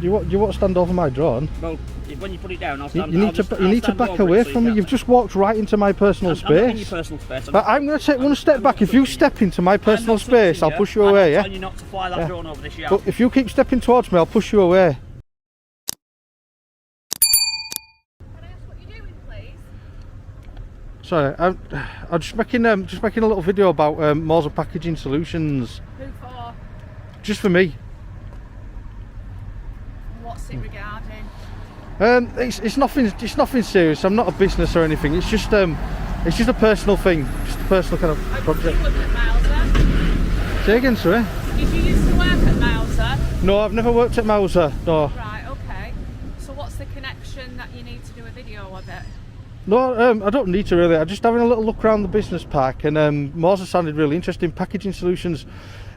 You want to stand over my drone? Well, when you put it down, I'll stand. You need to back away from me. You've just walked right into my personal space. I'm not in your personal space. I'm going to take one step back. If you step into my personal space, I'll push you away. I'm telling you not to fly that drone over this yard. But if you keep stepping towards me, I'll push you away. Can I ask what you're doing, please? Sorry, I'm just making a little video about Mauser Packaging Solutions. Who for? Just for me. What's it regarding? It's nothing serious. I'm not a business or anything. It's just a personal thing, just a personal kind of project. Did you work at Mauser? Say again, sorry. Did you used to work at Mauser? No, I've never worked at Mauser. No. Right, okay. So what's the connection that you need to do a video of it? No, I don't need to really. I'm just having a little look around the business park, and Mauser sounded really interesting. Packaging solutions.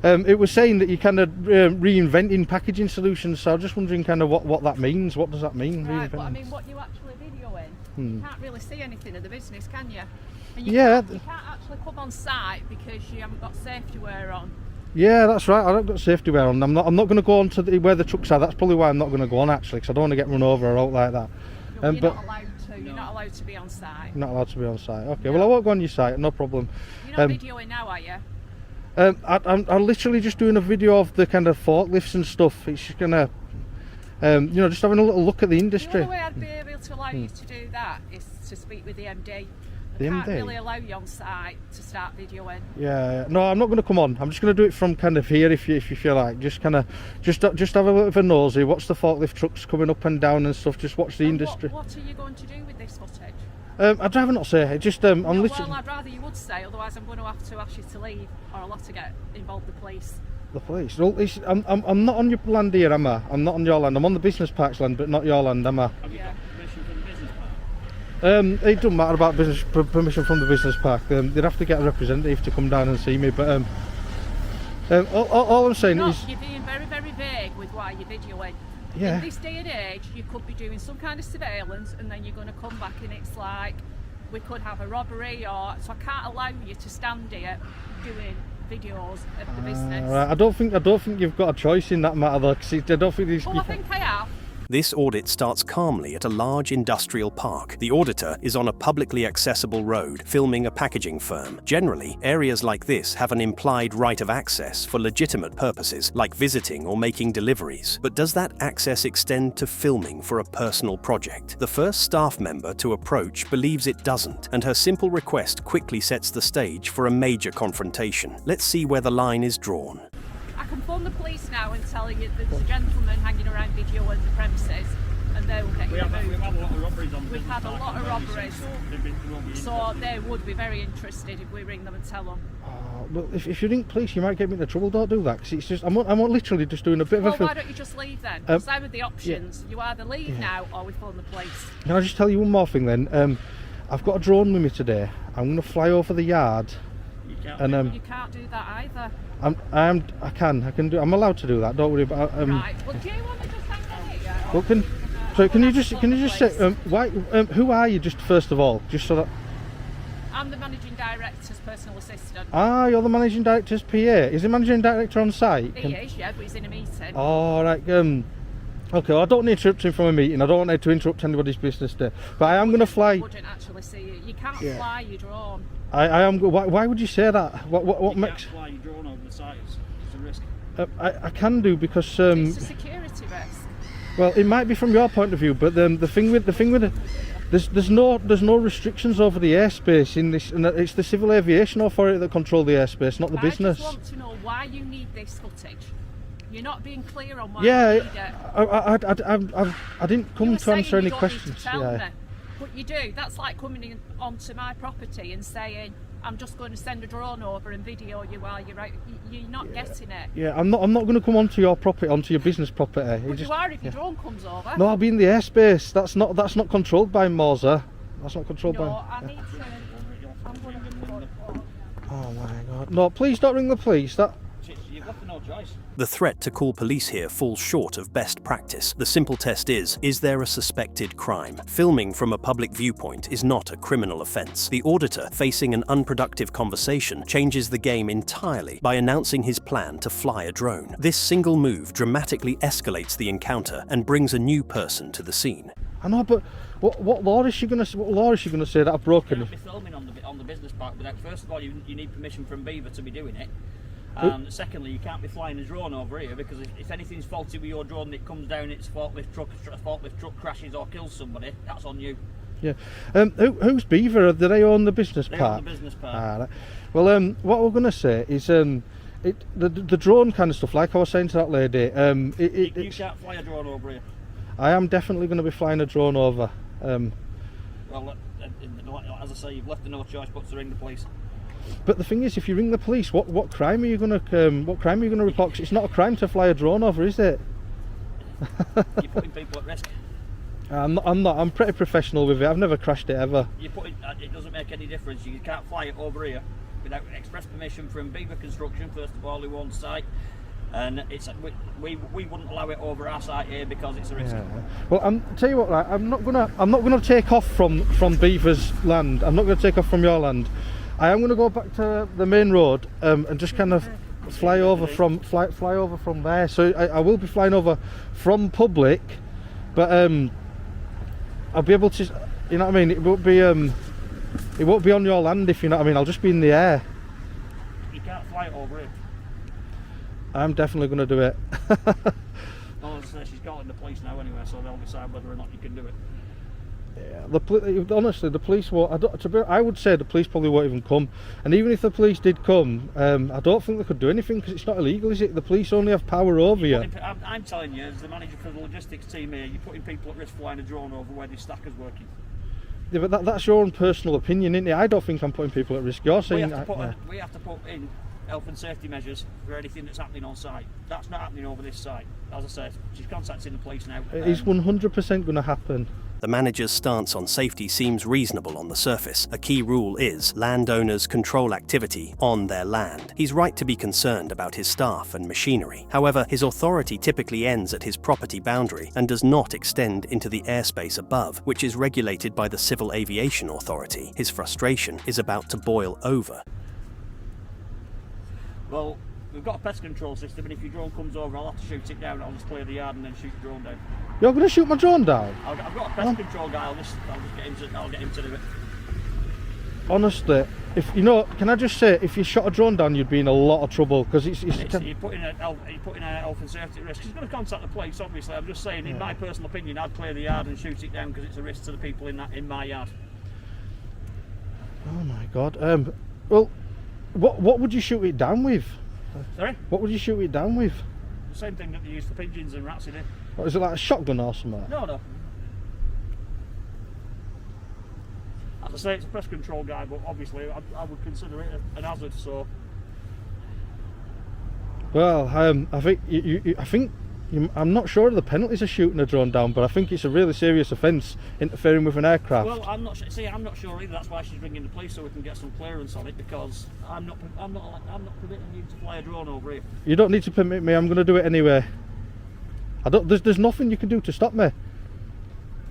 It was saying that you're kind of reinventing packaging solutions, so I'm just wondering kind of what that means. What does that mean? Right, but I mean, what you actually videoing, you can't really see anything of the business, can you? And you Yeah. you can't actually come on site because you haven't got safety wear on. Yeah, that's right. I don't got safety wear on. I'm not going to go on to where the trucks are. That's probably why I'm not going to go on actually, because I don't want to get run over or out like that. No, you're not allowed to. You're not allowed to be on site. Not allowed to be on site. Okay, well I won't go on your site. No problem. You're not videoing now, are you? I'm literally just doing a video of the kind of forklifts and stuff. It's just gonna, just having a little look at the industry. The only way I'd be able to allow you to do that is to speak with the MD. I can't MD? really allow you on site to start videoing. Yeah. No, I'm not going to come on. I'm just going to do it from kind of here, if you feel like. Just kind of, just have a little bit of a nosy. Watch the forklift trucks coming up and down and stuff. Just watch the industry. What are you going to do with this footage? I'd rather not say. Just I'm No, literally. well, I'd rather you would say. Otherwise, I'm going to have to ask you to leave, or I'll have to get involved the police. The police. Well, I'm not on your land here, am I? I'm not on your land. I'm on the business park's land, but not your land, am I? Have you got permission from the business park? It doesn't matter about business permission from the business park. They'd have to get a representative to come down and see me. But all I'm saying is you're being very, very vague with why you're videoing. Yeah. In this day and age, you could be doing some kind of surveillance, and then you're going to come back, and it's like we could have a robbery, or so I can't allow you to stand here doing videos of the business. Right. I don't think you've got a choice in that matter, though. Cause I don't think these. Well, I think I have. This audit starts calmly at a large industrial park. The auditor is on a publicly accessible road, filming a packaging firm. Generally, areas like this have an implied right of access for legitimate purposes, like visiting or making deliveries. But does that access extend to filming for a personal project? The first staff member to approach believes it doesn't, and her simple request quickly sets the stage for a major confrontation. Let's see where the line is drawn. I can phone the police now and tell you that there's a gentleman hanging around videoing the premises, and they will get you removed. We've had a lot of robberies on the We've had a lot of robberies, so so they would be very interested if we ring them and tell them. Well, if you ring police, you might get me into trouble. Don't do that, because it's just I'm literally just doing a bit Well, of a. why don't you just leave then? Because I with the options. You either leave now or we phone the police. Can I just tell you one more thing then? I've got a drone with me today. I'm going to fly over the yard. you can't. And You can't do that either. I can do. I'm allowed to do that. Don't worry about. Right. Well, do you want to just hang on here? Well, can you just say why? Who are you? Just first of all, just so that. I'm the managing director's personal assistant. Ah, you're the managing director's PA. Is the managing director on site? He is, yeah, but he's in a meeting. Oh, right. Okay, well, I don't want to interrupt him from a meeting. I don't want to interrupt anybody's business day. But I am going to fly. I wouldn't actually see you. You can't fly your drone. I am. Why would you say that? What you makes? can't fly your drone over the site. It's a risk. I can do because. It's a security risk. Well, it might be from your point of view, but the thing with there's no restrictions over the airspace in this, and it's the Civil Aviation Authority that control the airspace, not the business. I just want to know why you need this footage. You're not being clear on why Yeah, you need it. I didn't come to answer any questions. To tell me, but you do. That's like coming in onto my property and saying, "I'm just going to send a drone over and video you while you're out." You're not getting it. Yeah, I'm not going to come onto your property, onto your business property. But you are if your drone comes over. No, I'll be in the airspace. That's not controlled by Mauser. That's not controlled by. I need to. I'm going to report. Oh my God! No, please don't ring the police. That. left no choice. The threat to call police here falls short of best practice. The simple test is there a suspected crime? Filming from a public viewpoint is not a criminal offence. The auditor, facing an unproductive conversation, changes the game entirely by announcing his plan to fly a drone. This single move dramatically escalates the encounter and brings a new person to the scene. I know, but what law is she gonna say that I've broken? You can't be filming on the business park without. First of all, you need permission from Beaver to be doing it. And secondly, you can't be flying a drone over here, because if anything's faulty with your drone and it comes down, it's forklift truck crashes or kills somebody, that's on you. Yeah. Who's Beaver? Do they own the business They park? own the business park. Ah, right. Well, what we're gonna say is the drone kind of stuff. Like I was saying to that lady, You can't fly a drone over here. I am definitely going to be flying a drone over. Well, as I say, you've left no choice but to ring the police. But the thing is, if you ring the police, what crime are you going to report? 'Cause it's not a crime to fly a drone over, is it? You're putting people at risk. I'm not. I'm pretty professional with it. I've never crashed it ever. It doesn't make any difference. You can't fly it over here without express permission from Beaver Construction, first of all, who owns site. And we wouldn't allow it over our site here because it's a risk. Yeah. Well, tell you what, right, I'm not gonna take off from Beaver's land. I'm not gonna take off from your land. I am gonna go back to the main road and just kind of fly over from there. So I will be flying over from public, but I'll be able to, you know what I mean. It won't be on your land, if you know what I mean. I'll just be in the air. You can't fly it over here. I'm definitely going to do it. Well, as I say, she's calling the police now anyway, so they'll decide whether or not you can do it. Yeah, honestly, the police won't. I would say the police probably won't even come. And even if the police did come, I don't think they could do anything, because it's not illegal, is it? The police only have power over you. I'm telling you, as the manager for the logistics team here, you're putting people at risk flying a drone over where this stacker's working. Yeah, but that's your own personal opinion, isn't it? I don't think I'm putting people at risk. You're saying we have to put in health and safety measures for anything that's happening on site. That's not happening over this site. As I said, she's contacting the police now. It is 100% going to happen. The manager's stance on safety seems reasonable on the surface. A key rule is landowners control activity on their land. He's right to be concerned about his staff and machinery. However, his authority typically ends at his property boundary and does not extend into the airspace above, which is regulated by the Civil Aviation Authority. His frustration is about to boil over. Well, we've got a pest control system, and if your drone comes over, I'll have to shoot it down. I'll just clear the yard and then shoot the drone down. You're going to shoot my drone down? I've got a pest control guy. I'll get him to do it. Honestly, can I just say, if you shot a drone down, you'd be in a lot of trouble, because you're putting a health and safety risk. He's going to contact the police, obviously. I'm just saying, in my personal opinion, I'd clear the yard and shoot it down, because it's a risk to the people in my yard. Oh my God. Well, what would you shoot it down with? Sorry? What would you shoot it down with? The same thing that they use for pigeons and rats in it. What, is it like a shotgun or something? No. As I say, it's a pest control guy, but obviously I would consider it an hazard. So. Well, I think I'm not sure of the penalties of shooting a drone down, but I think it's a really serious offence interfering with an aircraft. Well, I'm not sure either. That's why she's ringing the police, so we can get some clearance on it, because I'm not permitting you to fly a drone over here. You don't need to permit me. I'm going to do it anyway. There's nothing you can do to stop me.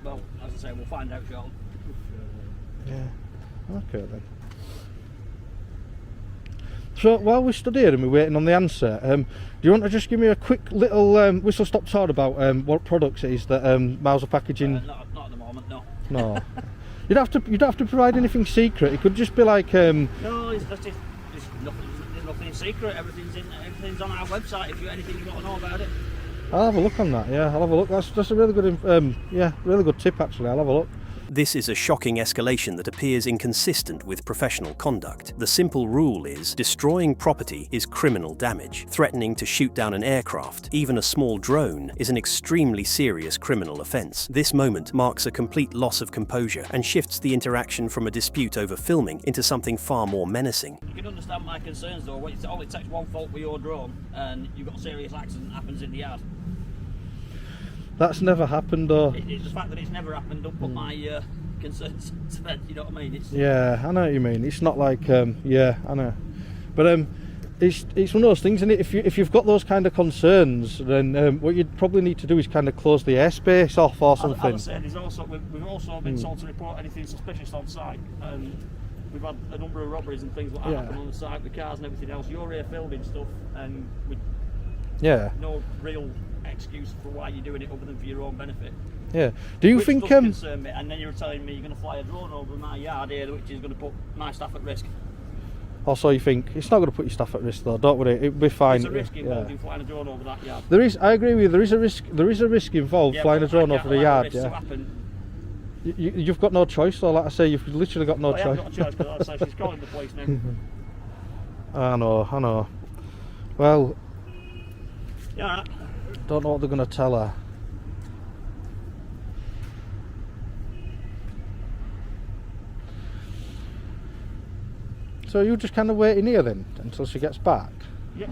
Well, as I say, we'll find out shortly. Yeah. Okay then. So while we stood here and we're waiting on the answer, do you want to just give me a quick little whistle-stop tour about what products it is that Mauser Packaging? Not at the moment, no. No. You'd have to provide anything secret. It could just be like. No, there's nothing secret. Everything's on our website. If you anything you want to know about it. I'll have a look on that. Yeah, I'll have a look. That's a really good really good tip actually. I'll have a look. This is a shocking escalation that appears inconsistent with professional conduct. The simple rule is, destroying property is criminal damage. Threatening to shoot down an aircraft, even a small drone, is an extremely serious criminal offence. This moment marks a complete loss of composure and shifts the interaction from a dispute over filming into something far more menacing. You can understand my concerns though. It only takes one fault with your drone and you've got a serious accident happens in the yard. That's never happened though. It's the fact that it's never happened don't put my concerns to bed, you know what I mean? Yeah, I know what you mean. It's not like, yeah, I know. But it's one of those things, isn't it? If you've got those kind of concerns, then what you'd probably need to do is kind of close the airspace off or something. As I said, we've also been told to report anything suspicious on site. We've had a number of robberies and things like that happen on the site with cars and everything else. You're here filming stuff, and with no real excuse for why you're doing it other than for your own benefit. Yeah. Do you think? Concern me, and then you're telling me you're going to fly a drone over my yard here, which is going to put my staff at risk. Also, you think it's not going to put your staff at risk, though? Don't worry, it'll be fine. There's a risk involved in flying a drone over that yard. There is. I agree with you. There is a risk. There is a risk involved flying a drone over the yard. Yeah. You've got no choice, though. Like I say, you've literally got no choice. I haven't got a choice, because like I say, she's calling the police now. I know. Well, yeah. Don't know what they're going to tell her. So you're just kind of waiting here then until she gets back? Yeah.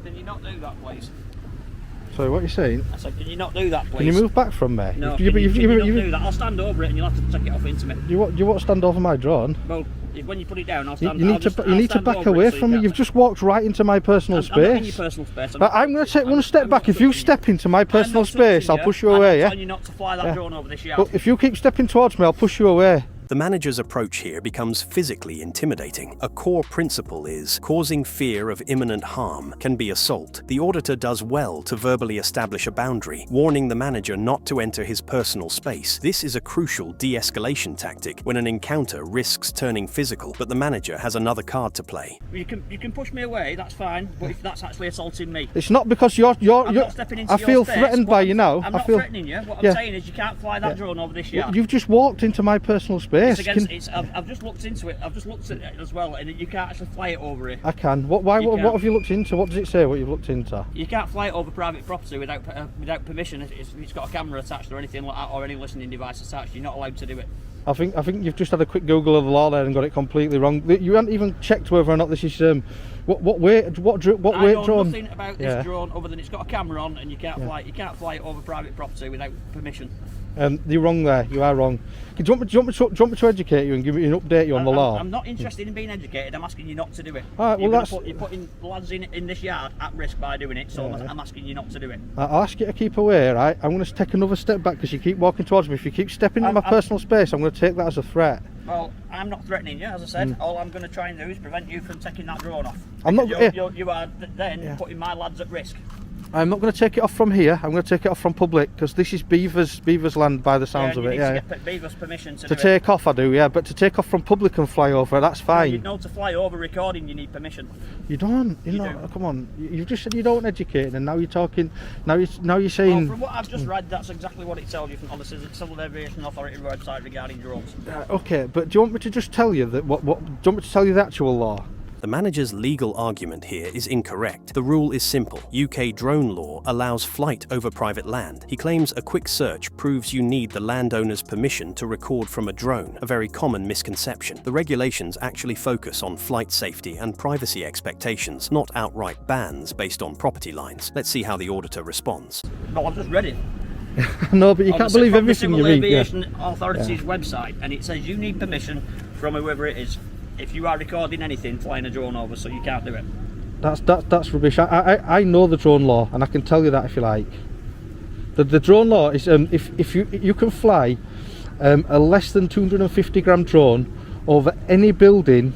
Can you not do that, please? Sorry, what are you saying? I said, can you not do that, please? Can you move back from me? No, can you not do that? I'll stand over it and you'll have to take it off into me. You won't stand over my drone? Well, when you put it down, I'll stand. You need to back away from me. You've just walked right into my personal space. I'm not in your personal space. I'm going to take one step back. If you step into my personal space, I'll push you away. I'm telling you not to fly that drone over this yard. But if you keep stepping towards me, I'll push you away. The manager's approach here becomes physically intimidating. A core principle is causing fear of imminent harm can be assault. The auditor does well to verbally establish a boundary, warning the manager not to enter his personal space. This is a crucial de-escalation tactic when an encounter risks turning physical, but the manager has another card to play. You can push me away, that's fine, but if that's actually assaulting me. It's not because you're not stepping into I feel your space. threatened by you now. I'm not threatening you. What I'm saying is you can't fly that drone over this yard. You've just walked into my personal space. I've just looked into it. I've just looked at it as well, and you can't actually fly it over here. I can. What have you looked into? What does it say? What you've looked into? You can't fly it over private property without permission. It's got a camera attached or anything like that, or any listening device attached. You're not allowed to do it. I think you've just had a quick Google of the law there and got it completely wrong. You haven't even checked whether or not this is what weight drone. I know nothing about this drone other than it's got a camera on, and you can't fly it over private property without permission. You're wrong there. You are wrong. Do you want me to educate you and give you an update on the law? I'm not interested in being educated. I'm asking you not to do it. All right, you're putting lads in this yard at risk by doing it. So I'm asking you not to do it. I'll ask you to keep away, right? I'm going to take another step back because you keep walking towards me. If you keep stepping into my personal space, I'm going to take that as a threat. Well, I'm not threatening you, as I said. All I'm going to try and do is prevent you from taking that drone off. I'm not. You are then putting my lads at risk. I'm not going to take it off from here. I'm going to take it off from public because this is Beaver's land by the sounds of it. Yeah, you need to get Beaver's permission to take off. I do, yeah, but to take off from public and fly over, that's fine. You know, to fly over recording, you need permission. You don't. You know, come on. You've just said you don't educate, and now you're talking. Now you're saying. Well, from what I've just read, that's exactly what it tells you from the Civil Aviation Authority website regarding drones. Okay, but do you want me to just tell you that? Do you want me to tell you the actual law? The manager's legal argument here is incorrect. The rule is simple. UK drone law allows flight over private land. He claims a quick search proves you need the landowner's permission to record from a drone, a very common misconception. The regulations actually focus on flight safety and privacy expectations, not outright bans based on property lines. Let's see how the auditor responds. No, I've just read it. No, but you can't believe everything you read. The Civil Aviation Authority's website, and it says you need permission from whoever it is if you are recording anything flying a drone over, so you can't do it. That's rubbish. I know the drone law, and I can tell you that if you like. The drone law is if you can fly a less than 250 gram drone over any building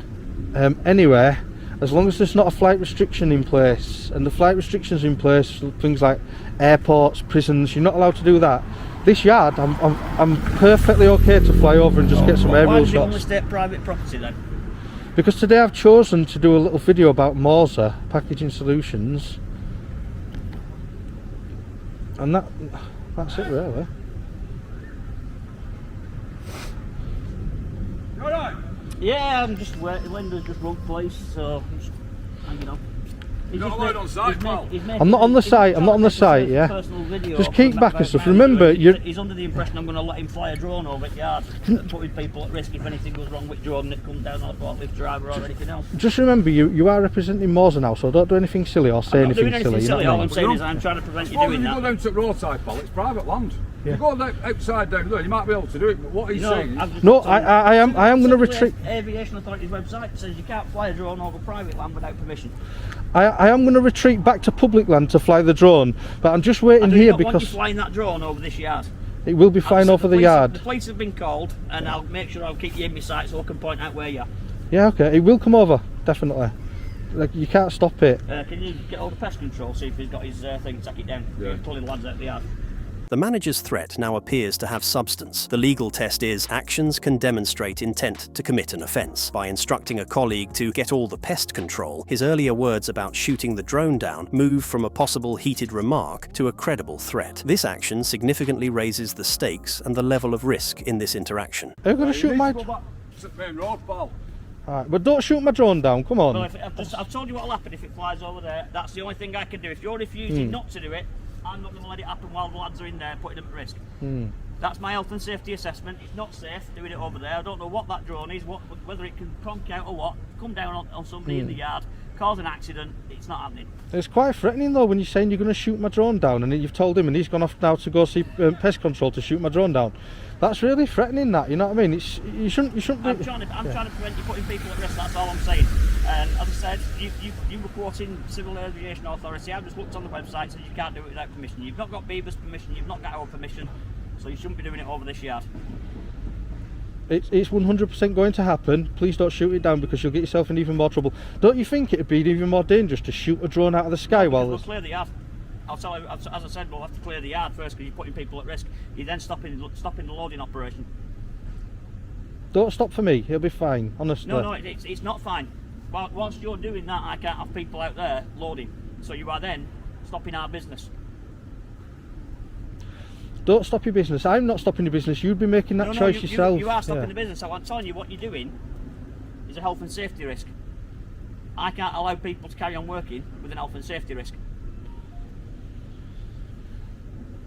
anywhere, as long as there's not a flight restriction in place, and the flight restrictions in place, things like airports, prisons, you're not allowed to do that. This yard, I'm perfectly okay to fly over and just get some aerial shots. Why do you want to stay private property then? Because today I've chosen to do a little video about Mauser Packaging Solutions, and that's it really. Yeah, I'm just waiting. Linda's just rung police, so I'm just hanging on. He's not just allowed make- on site, he's pal. make- he's making- I'm not on the he's site, I'm not on the trying to site, yeah. personal video Just of keep that back guy and stuff. behind you. Remember, He's under the impression I'm going to let him fly a drone over at yard, putting people at risk if anything goes wrong with drone that comes down on a forklift driver or anything else. Just remember, you are representing Mauser now, so don't do anything silly or say I'm not anything doing anything silly. silly. You know All what I I'm mean? saying is I'm trying to prevent you Well, if doing you go that. down to the roadside, pal, it's private land. Yeah. If you go outside down there, you might be able to do it, but what he's saying is... No, I am going to retreat. Aviation Authority's website says you can't fly a drone over private land without permission. I am going to retreat back to public land to fly the drone, but I'm just waiting I do here not want you because flying that drone over this yard. it will be flying over the police, yard. The police have been called, and I'll make sure I'll keep you in my sight so I can point out where you are. Yeah, okay, it will come over, definitely. Like, you can't stop it. Can you get all the pest control, see if he's got his thing, take it down? Yeah. He's pulling lads out of the yard. The manager's threat now appears to have substance. The legal test is actions can demonstrate intent to commit an offence. By instructing a colleague to get all the pest control, his earlier words about shooting the drone down move from a possible heated remark to a credible threat. This action significantly raises the stakes and the level of risk in this interaction. Are you going to shoot my... Go back to the main road, pal. Alright, but don't shoot my drone down, come on. Well, I've told you what'll happen if it flies over there. That's the only thing I can do. If you're refusing not to do it, I'm not going to let it happen while the lads are in there putting them at risk. That's my health and safety assessment. It's not safe doing it over there. I don't know what that drone is, whether it can conk out or what, come down on somebody in the yard, cause an accident. It's not happening. It's quite threatening though when you're saying you're going to shoot my drone down, and you've told him and he's gone off now to go see pest control to shoot my drone down. That's really threatening, that, you know what I mean? You shouldn't I'm trying to prevent you putting people at risk, that's all I'm saying. And as I said, you were quoting Civil Aviation Authority. I've just looked on the website, says you can't do it without permission. You've not got Beaver's permission, you've not got our permission, so you shouldn't be doing it over this yard. It's 100% going to happen. Please don't shoot it down because you'll get yourself in even more trouble. Don't you think it'd be even more dangerous to shoot a drone out of the sky while We'll there's... clear the yard. I'll tell you, as I said, we'll have to clear the yard first because you're putting people at risk. You're then stopping the loading operation. Don't stop for me, it'll be fine, honestly. No, it's not fine. Whilst you're doing that, I can't have people out there loading. So you are then stopping our business. Don't stop your business. I'm not stopping your business. You'd be making that choice yourself. You are stopping Yeah. the business. So I'm telling you, what you're doing is a health and safety risk. I can't allow people to carry on working with an health and safety risk.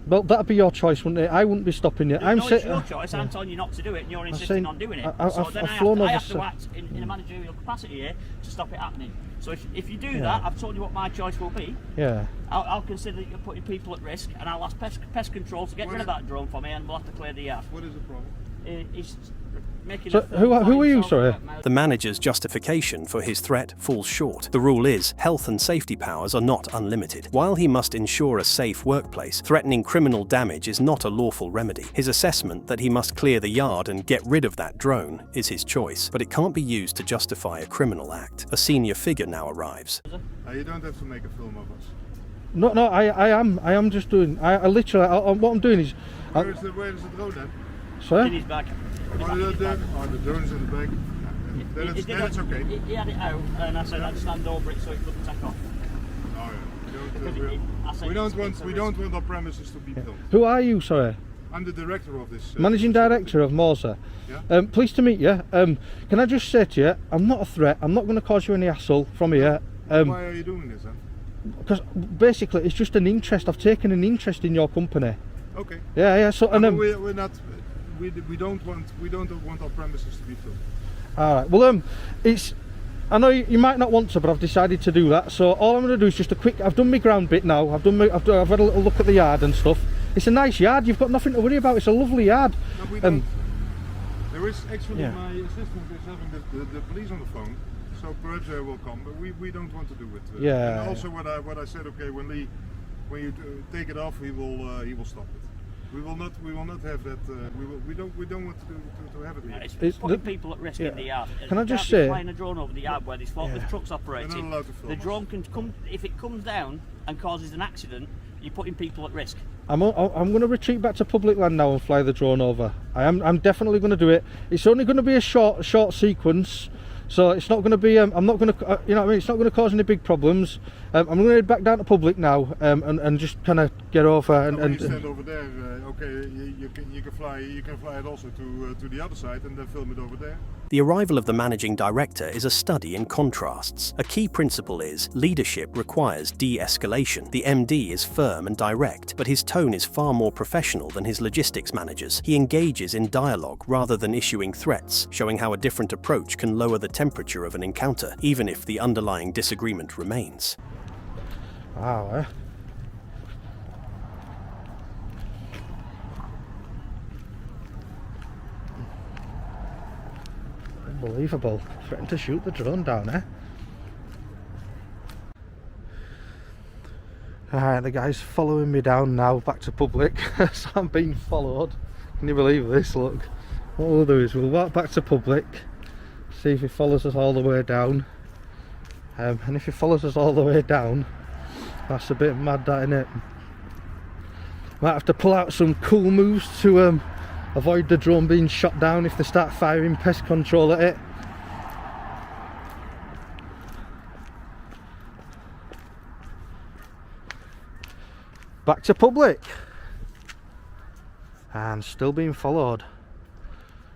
Well, that'd be your choice, wouldn't it? I wouldn't be stopping you. No, it's your choice. I'm telling you not to do it, and you're insisting saying- on doing it. I've So then flown I over have to act in a managerial capacity here to stop it happening. So if you do that, I've told you what my choice will be. Yeah. I'll consider that you're putting people at risk, and I'll ask pest control to get rid of that drone for me, and we'll have to clear the yard. What is the problem? It's making So who are you, himself sorry? about Mauser. The manager's justification for his threat falls short. The rule is, health and safety powers are not unlimited. While he must ensure a safe workplace, threatening criminal damage is not a lawful remedy. His assessment that he must clear the yard and get rid of that drone is his choice, but it can't be used to justify a criminal act. A senior figure now arrives. You don't have to make a film of us. No, I am just doing... I literally... what I'm doing is... Where is the drone then? In Sorry? his bag. The drone's in the bag. Then it's okay. He had it out, and I said I'd stand over it so it couldn't take off. Oh, Because yeah. We don't want our premises to be filmed. Who are you, sorry? I'm the director of this. Managing Director of Mauser. Yeah. Pleased to meet you. Can I just say to you, I'm not a threat. I'm not going to cause you any hassle from here. Why are you doing this then? Because basically it's just an interest. I've taken an interest in your company. Okay. Yeah. So and we're not. We don't want our premises to be filmed. all right. Well, it's. I know you might not want to, but I've decided to do that. So all I'm going to do is just a quick. I've done my ground bit now. I've had a little look at the yard and stuff. It's a nice yard. You've got nothing to worry about. It's a lovely yard. No, we don't. There is actually Yeah. my assistant is having the police on the phone, so perhaps they will come. But we don't want to do it. Yeah. And also what I said. Okay, when you take it off, he will stop it. We will not have that. We don't want to have it here. It's putting people at risk in the yard. Can I You just can't be say- flying a drone over the yard where there's forklift trucks operating. They're not allowed to film The us. drone can come, if it comes down and causes an accident, you're putting people at risk. I'm going to retreat back to public land now and fly the drone over. I'm definitely going to do it. It's only going to be a short sequence. So it's not going to be, I'm not going to, you know what I mean, it's not going to cause any big problems. I'm going to head back down to public now, and just kind of get over When you stand over there, okay, you can fly it also to the other side and then film it over there. The arrival of the managing director is a study in contrasts. A key principle is leadership requires de-escalation. The MD is firm and direct, but his tone is far more professional than his logistics managers. He engages in dialogue rather than issuing threats, showing how a different approach can lower the temperature of an encounter, even if the underlying disagreement remains. Wow, eh? Unbelievable. Threatened to shoot the drone down, eh? Alright, the guy's following me down now, back to public. So I'm being followed. Can you believe this? Look. What we'll do is we'll walk back to public, see if he follows us all the way down. And if he follows us all the way down, that's a bit mad, that, innit? Might have to pull out some cool moves to avoid the drone being shot down if they start firing pest control at it. Back to public, and still being followed.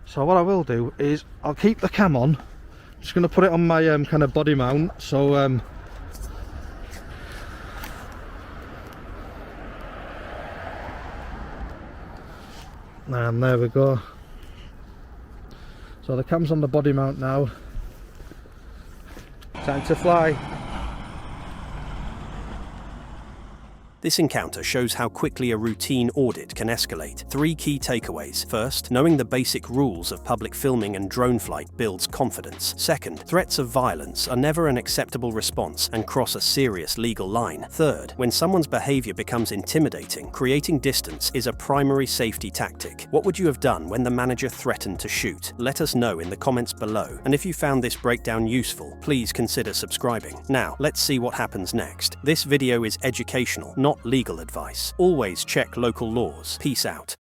So what I will do is I'll keep the cam on. I'm just going to put it on my kind of body mount, so and there we go. So the cam's on the body mount now. Time to fly. This encounter shows how quickly a routine audit can escalate. 3 key takeaways. First, knowing the basic rules of public filming and drone flight builds confidence. Second, threats of violence are never an acceptable response and cross a serious legal line. Third, when someone's behavior becomes intimidating, creating distance is a primary safety tactic. What would you have done when the manager threatened to shoot? Let us know in the comments below. And if you found this breakdown useful, please consider subscribing. Now, let's see what happens next. This video is educational, not legal advice. Always check local laws. Peace out.